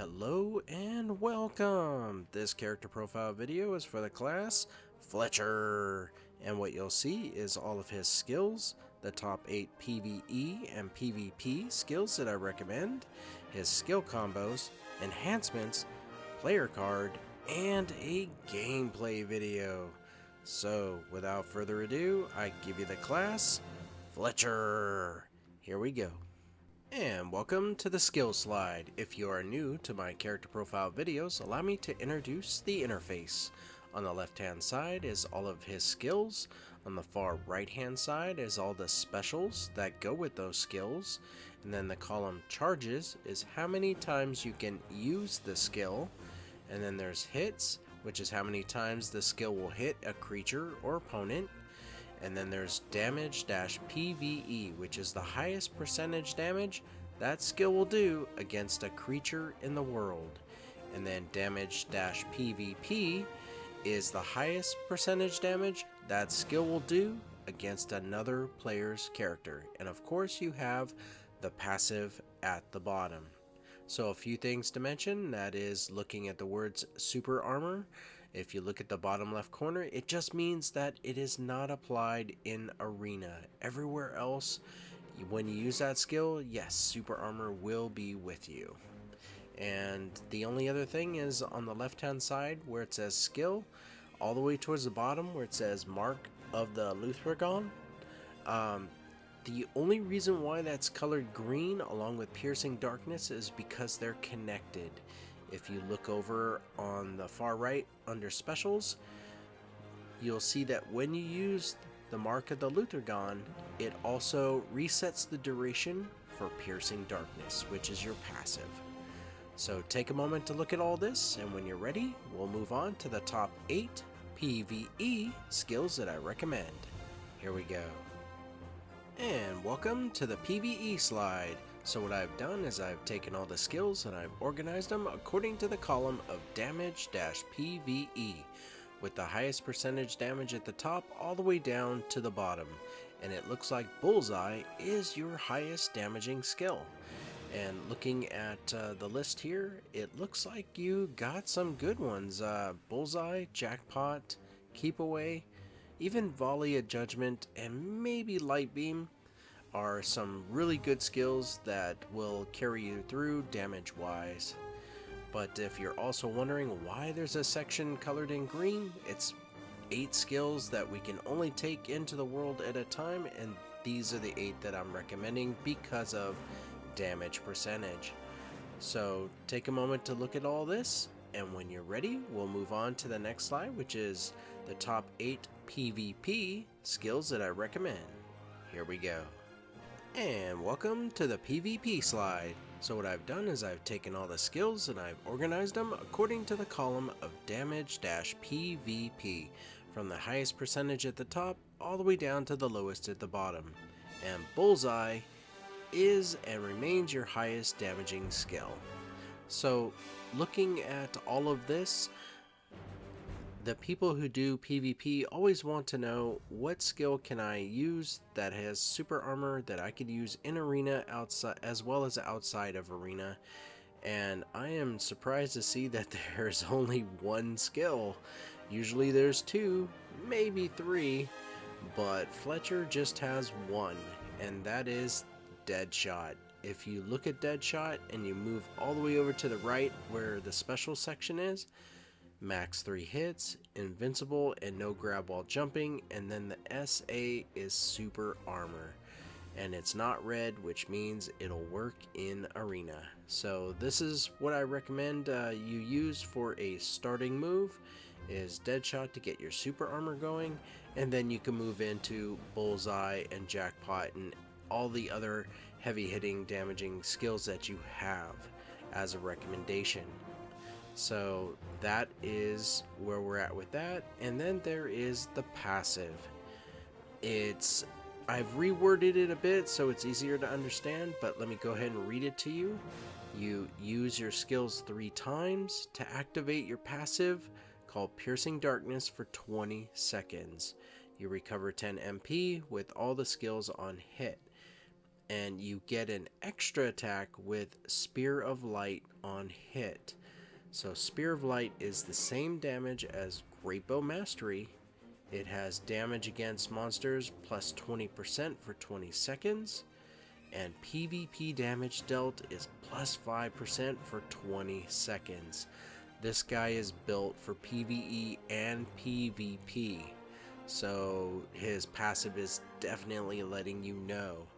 Hello and welcome! This character profile video is for the class Fletcher, and what you'll see is all of his skills, the top 8 PVE and PVP skills that I recommend, his skill combos, enhancements, player card, and a gameplay video. So without further ado, I give you the class Fletcher. Here we go. And welcome to the skill slide. If you are new to my character profile videos, allow me to introduce the interface. On the left hand side is all of his skills. On the far right hand side is all the specials that go with those skills. And then the column charges is how many times you can use the skill. And then there's hits, which is how many times the skill will hit a creature or opponent. And then there's damage-PVE, which is the highest percentage damage that skill will do against a creature in the world. And then damage-PVP is the highest percentage damage that skill will do against another player's character. And of course you have the passive at the bottom. So a few things to mention, that is looking at the words super armor. If you look at the bottom left corner, it just means that it is not applied in arena. Everywhere else, when you use that skill, yes, super armor will be with you. And the only other thing is on the left hand side where it says skill, all the way towards the bottom where it says mark of the Luthragon. The only reason why that's colored green along with piercing darkness is because they're connected. If you look over on the far right under specials, you'll see that when you use the mark of the Luthragon, it also resets the duration for piercing darkness, which is your passive. So take a moment to look at all this, and when you're ready, we'll move on to the top 8 PVE skills that I recommend. Here we go. And welcome to the PVE Slide. So what I've done is I've taken all the skills and I've organized them according to the column of damage-PVE, with the highest percentage damage at the top all the way down to the bottom. And it looks like Bullseye is your highest damaging skill. And looking at the list here, it looks like you got some good ones. Bullseye, Jackpot, Keep Away, even Volley of Judgment, and maybe Light Beam are some really good skills that will carry you through damage wise. But if you're also wondering why there's a section colored in green, it's 8 skills that we can only take into the world at a time, and these are the 8 that I'm recommending because of damage percentage. So take a moment to look at all this, and when you're ready, we'll move on to the next slide, which is the top 8 PvP skills that I recommend. Here we go. And welcome to the PvP slide. So what I've done is I've taken all the skills and I've organized them according to the column of damage-PVP, from the highest percentage at the top all the way down to the lowest at the bottom. And Bullseye is and remains your highest damaging skill. So looking at all of this, the people who do PvP always want to know, what skill can I use that has super armor that I could use in arena outside as well as outside of arena. And I am surprised to see that there's only one skill. Usually there's 2, maybe 3, but Fletcher just has one, and that is Deadshot. If you look at Deadshot and you move all the way over to the right where the special section is, max 3 hits, invincible, and no grab while jumping, and then the SA is super armor. And it's not red, which means it'll work in arena. So this is what I recommend you use for a starting move, is Deadshot to get your super armor going, and then you can move into Bullseye and Jackpot and all the other heavy hitting damaging skills that you have as a recommendation. So that is where we're at with that. And then there is the passive. I've reworded it a bit so it's easier to understand, but let me go ahead and read it to you. You use your skills 3 times to activate your passive, called Piercing Darkness, for 20 seconds. You recover 10 MP with all the skills on hit. and you get an extra attack with Spear of Light on hit. So Spear of Light is the same damage as Great Bow Mastery. It has damage against monsters plus 20% for 20 seconds, and PvP damage dealt is plus 5% for 20 seconds. This guy is built for PvE and PvP, so his passive is definitely letting you know.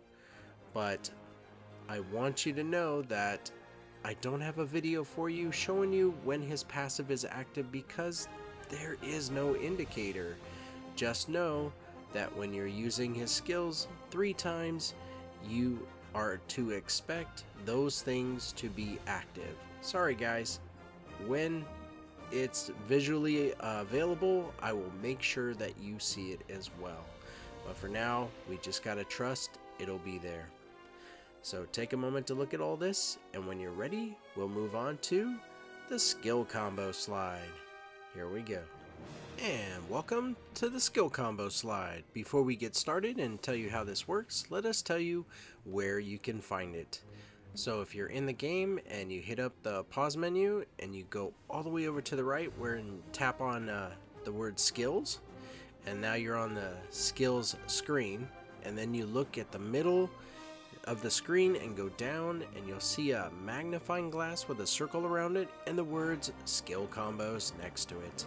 But I want you to know that I don't have a video for you showing you when his passive is active because there is no indicator. Just know that when you're using his skills 3 times, you are to expect those things to be active. Sorry guys, when it's visually available, I will make sure that you see it as well. But for now, we just gotta trust it'll be there. So take a moment to look at all this, and when you're ready, we'll move on to the skill combo slide. Here we go. And welcome to the skill combo slide. Before we get started and tell you how this works, let us tell you where you can find it. So if you're in the game and you hit up the pause menu and you go all the way over to the right where you tap on the word skills, and now you're on the skills screen, and then you look at the middle of the screen and go down, and you'll see a magnifying glass with a circle around it and the words skill combos next to it.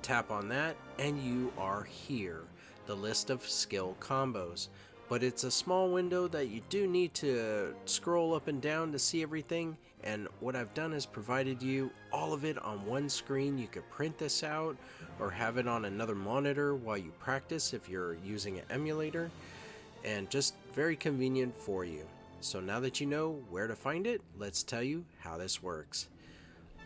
Tap on that and you are here, the list of skill combos. But it's a small window that you do need to scroll up and down to see everything, and what I've done is provided you all of it on one screen. You could print this out or have it on another monitor while you practice if you're using an emulator, and just very convenient for you. So now that you know where to find it, let's tell you how this works.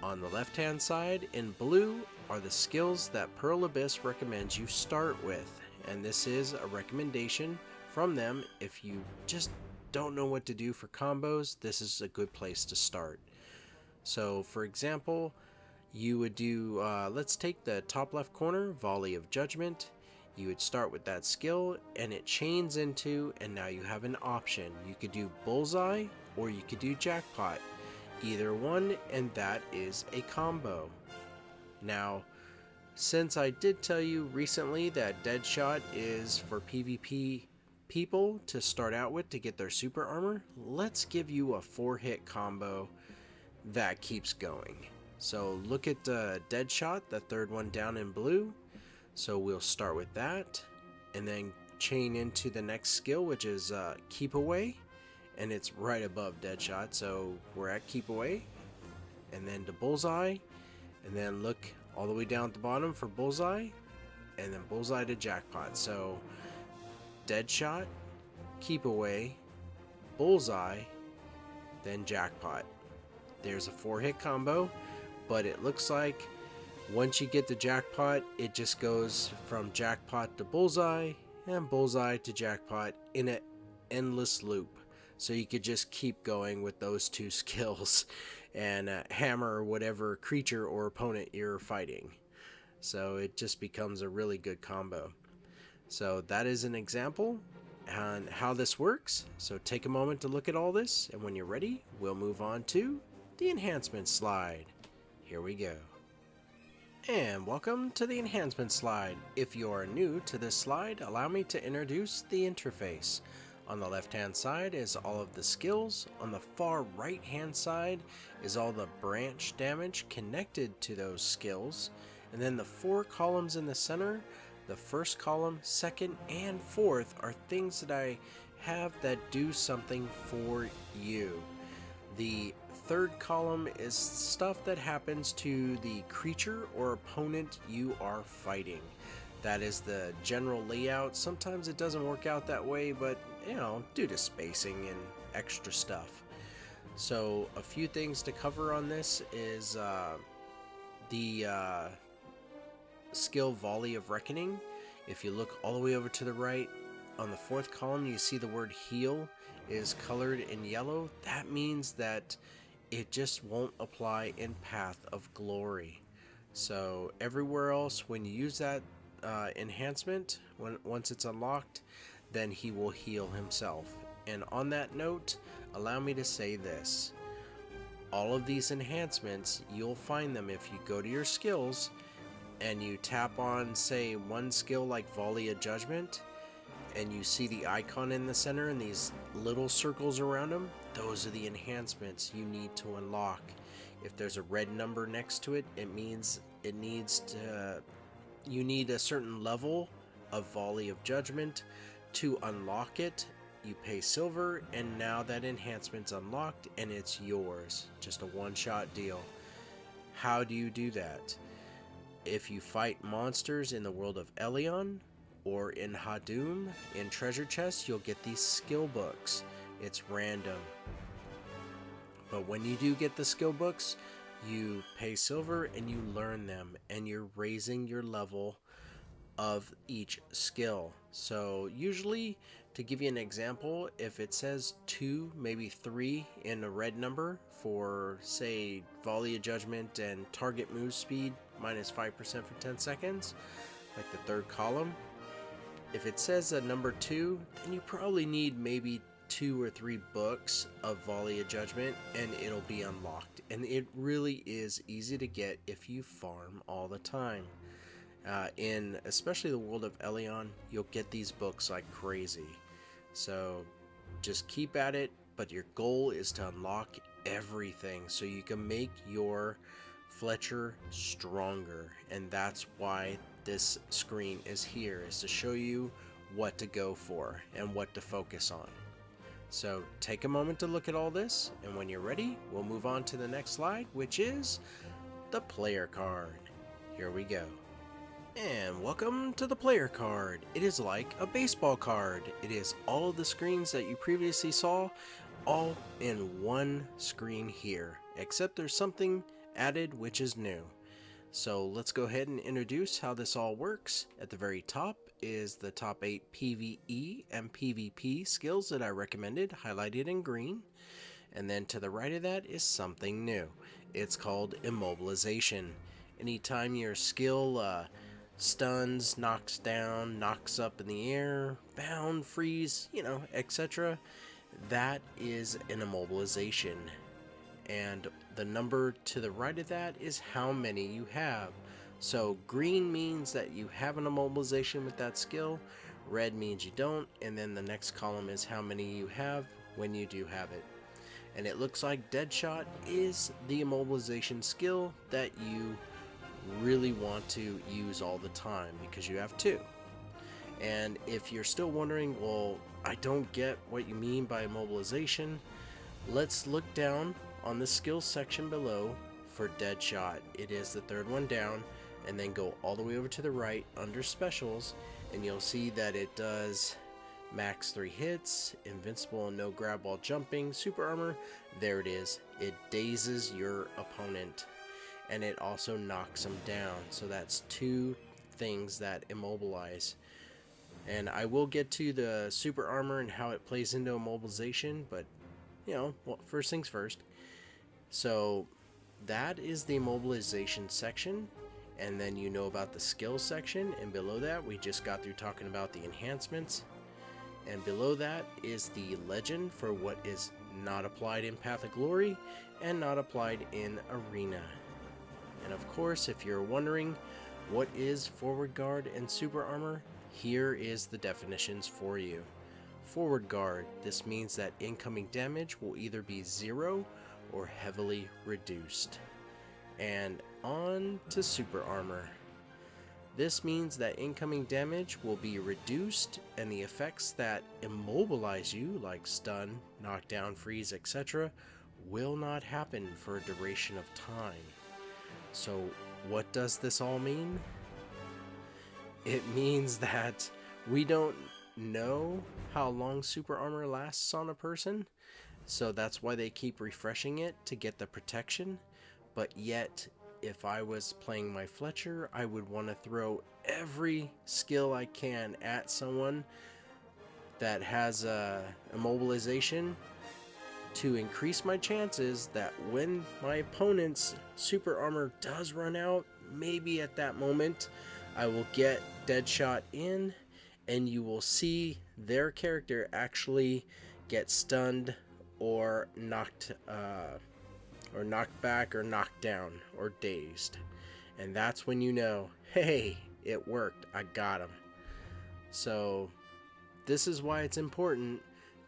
On the left hand side in blue are the skills that Pearl Abyss recommends you start with, and this is a recommendation from them. If you just don't know what to do for combos, this is a good place to start. So for example, you would do, let's take the top left corner, Volley of Judgment. You would start with that skill and it chains into, and now you have an option. You could do Bullseye or you could do Jackpot. Either one, and that is a combo. Now, since I did tell you recently that Deadshot is for PvP people to start out with to get their super armor, let's give you a 4-hit combo that keeps going. So look at Deadshot, the third one down in blue. So we'll start with that and then chain into the next skill, which is Keep Away, and it's right above Deadshot, so we're at Keep Away, and then to Bullseye, and then look all the way down at the bottom for Bullseye, and then Bullseye to Jackpot. So Deadshot, Keep Away, Bullseye, then Jackpot. There's a 4-hit combo, but it looks like once you get the Jackpot, it just goes from Jackpot to Bullseye and Bullseye to Jackpot in an endless loop. So you could just keep going with those 2 skills and hammer whatever creature or opponent you're fighting. So it just becomes a really good combo. So that is an example on how this works. So take a moment to look at all this, and when you're ready, we'll move on to the Enhancement Slide. Here we go. And welcome to the Enhancement Slide. If you are new to this slide, allow me to introduce the interface. On the left hand side is all of the skills. On the far right hand side is all the branch damage connected to those skills. And then the 4 columns in the center, the first column, second, and fourth, are things that I have that do something for you. The third column is stuff that happens to the creature or opponent you are fighting. That is the general layout. Sometimes it doesn't work out that way, but you know, due to spacing and extra stuff. So a few things to cover on this is the skill Volley of Reckoning. If you look all the way over to the right, on the 4th column you see the word heal is colored in yellow. That means that it just won't apply in Path of Glory. So everywhere else, when you use that enhancement, once it's unlocked, then he will heal himself. And on that note, allow me to say this. All of these enhancements, you'll find them if you go to your skills and you tap on, say, one skill like Volley of Judgment, and you see the icon in the center and these little circles around them. Those are the enhancements you need to unlock. If there's a red number next to it, it means you need a certain level of Volley of Judgment to unlock it. You pay silver, and now that enhancement's unlocked and it's yours. Just a one-shot deal. How do you do that? If you fight monsters in the world of Elion or in Hadum, in treasure chests, you'll get these skill books. It's random. But when you do get the skill books, you pay silver and you learn them, and you're raising your level of each skill. So usually, to give you an example, if it says 2, maybe 3 in a red number for, say, Volley of Judgment and target move speed minus 5% for 10 seconds, like the third column, if it says a number 2, then you probably need maybe 2 or 3 books of Volley of Judgment and it'll be unlocked. And it really is easy to get if you farm all the time. In especially the world of Elion, you'll get these books like crazy. So just keep at it, but your goal is to unlock everything so you can make your Fletcher stronger. And that's why this screen is here, is to show you what to go for and what to focus on. So take a moment to look at all this, and when you're ready, we'll move on to the next slide, which is the player card. Here we go. And welcome to the player card. It is like a baseball card. It is all of the screens that you previously saw, all in one screen here, except there's something added which is new. So let's go ahead and introduce how this all works. At the very top is the top 8 PVE and PVP skills that I recommended, highlighted in green. And then to the right of that is something new. It's called Immobilization. Anytime your skill stuns, knocks down, knocks up in the air, bound, freeze, etc., that is an immobilization. And the number to the right of that is how many you have. So green means that you have an immobilization with that skill, red means you don't, and then the next column is how many you have when you do have it. And it looks like Deadshot is the immobilization skill that you really want to use all the time because you have 2. And if you're still wondering, well, I don't get what you mean by immobilization, let's look down on the skills section below for Deadshot. It is the third one down, and then go all the way over to the right under specials, and you'll see that it does max 3 hits, invincible and no grab while jumping, super armor. There it is. It dazes your opponent, and it also knocks them down. So that's 2 things that immobilize. And I will get to the super armor and how it plays into immobilization, but well, first things first. So that is the immobilization section, and then you know about the skills section, and below that we just got through talking about the enhancements, and below that is the legend for what is not applied in Path of Glory and not applied in Arena. And of course, if you're wondering what is forward guard and super armor, here is the definitions for you. Forward guard, this means that incoming damage will either be 0 or heavily reduced. And on to super armor. This means that incoming damage will be reduced, and the effects that immobilize you, like stun, knockdown, freeze, etc., will not happen for a duration of time. So what does this all mean? It means that we don't know how long super armor lasts on a person, so that's why they keep refreshing it to get the protection. But yet, if I was playing my Fletcher, I would want to throw every skill I can at someone that has a immobilization to increase my chances that when my opponent's super armor does run out, maybe at that moment I will get Deadshot in, and you will see their character actually get stunned or knocked back or knocked down or dazed. And that's when you know, hey, it worked, I got him. So this is why it's important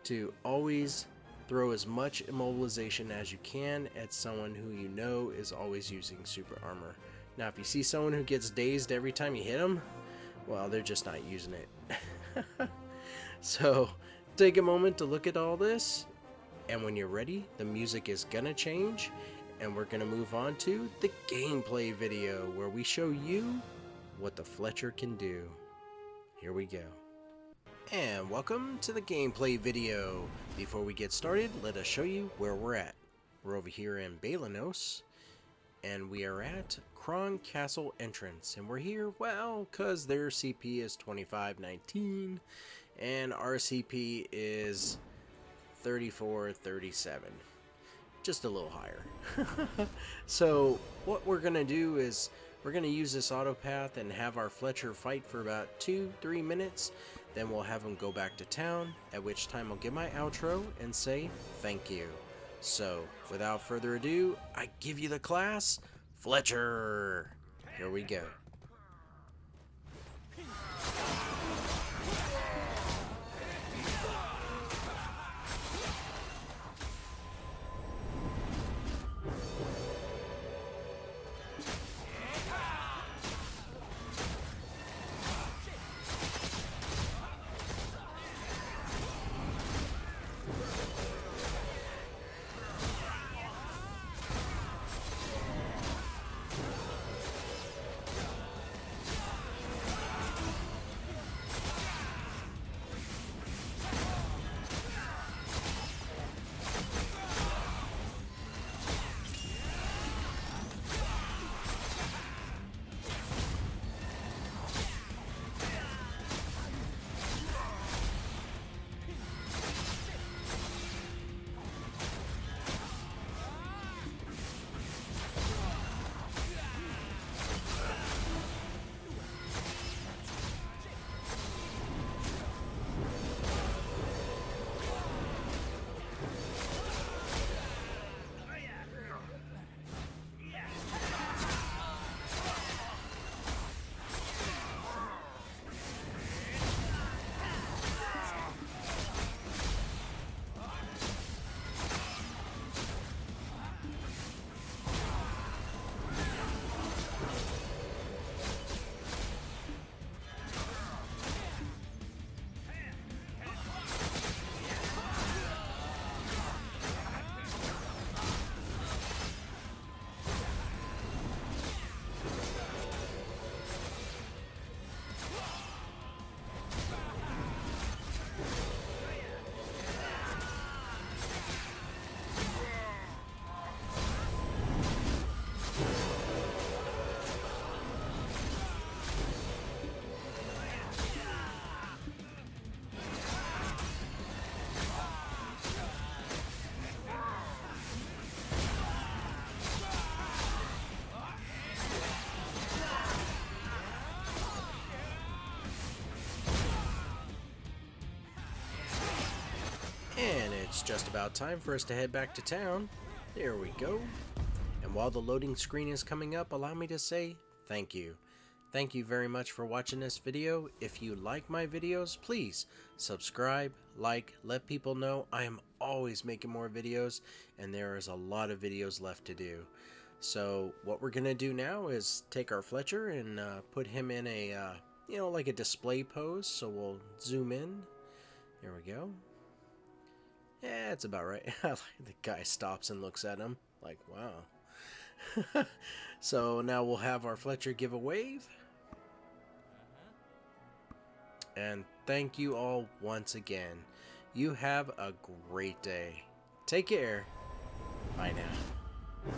to always throw as much immobilization as you can at someone who you know is always using super armor. Now if you see someone who gets dazed every time you hit them, well, they're just not using it. So take a moment to look at all this, and when you're ready, the music is gonna change and we're gonna move on to the gameplay video where we show you what the Fletcher can do. Here we go. And welcome to the gameplay video. Before we get started, let us show you where we're at. We're over here in Balanos, and we are at Kron Castle entrance, and we're here, well, because their CP is 2519 and our CP is 3437, just a little higher. So what we're gonna do is we're gonna use this auto path and have our Fletcher fight for about 2-3 minutes. Then we'll have him go back to town, at which time I'll give my outro and say thank you. So without further ado, I give you the class Fletcher. Here we go. And it's just about time for us to head back to town. There we go. And while the loading screen is coming up, allow me to say thank you. Thank you very much for watching this video. If you like my videos, please subscribe, like, let people know I am always making more videos, and there is a lot of videos left to do. So what we're gonna do now is take our Fletcher and put him in a, like a display pose. So we'll zoom in. There we go. Yeah, it's about right. The guy stops and looks at him like, wow. So now we'll have our Fletcher give a wave. And thank you all once again. You have a great day. Take care. Bye now.